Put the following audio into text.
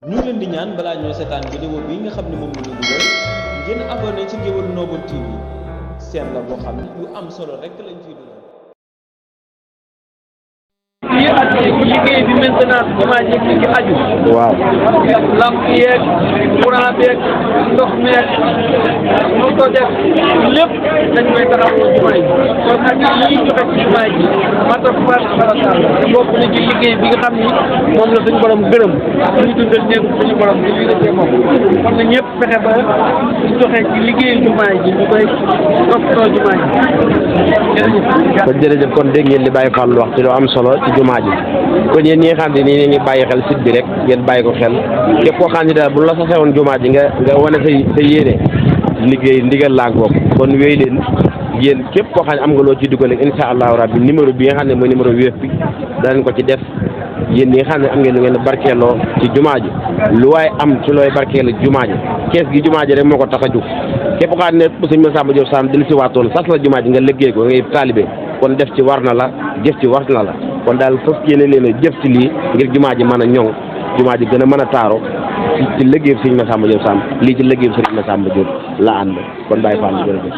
ñu leen di ñaan balaa ñoo seetaan vidéo bi nga xam ne moom la ñu dugal ngeen abonné ci Gueueuwul Nobol TV seen la boo xam ne yu am solo rek lañ ciy dugal. fii ak liggéey bi maintenance jumaa ji ci aju. waaw. lamp yeeg courant beeg ndox meeg ñu ko def lépp dañ koy taxawoo jumaa ji kon nag li ñuy joxe ci jumaa ji mata farataal te bokk na ci liggéey bi nga xam ni moom la suñu borom gërëm ñu dundal néegu suñu borom bi ñu defee moom kon na ñëpp fexe ba ñu joxe ci liggéeyu jumaa ji ñu koy toppatoo jumaa ji jërëjëf. kon jërëjëf kon dégg ngeen li Baye Fall wax ci lu am solo ci jumaa ji kon yéen ñi nga xam ne nii ngi bàyyi xel site bi rek ngeen bàyyi ko xel képp koo xam ne daal bu la sasee woon jumaa ji nga wane sa yéene liggéey ndigal laa ngoog kon wéy leen yéen képp koo xam ne am nga loo ci dugal insha allahu rabbi numéro bi nga xam ne mooy numéro wéef bi danañ ko ci def yéen ñi nga xam ne am ngeen lu ngeen barkeeloo ci jumaa ji lu waaye am ci looy barkeelu jumaa ji kees gi jumaa ji rek moo ko tax a jóg képp koo xam ne sëñ Masamba Diop Sam dil si waatoon sas la jumaa ji nga liggéey ko ngay taalibe kon def ci war na la jëf ci war na la kon daal fas yéene leen a jëf ci lii ngir jumaa ji mën a ñoŋ jumaa ji gën a mën a taaro ci liggéeyu sëñ Masamba Diop Sam lii ci liggéeyu sëñ Masamba Diop la ànd kon Baye Fall jërëjëf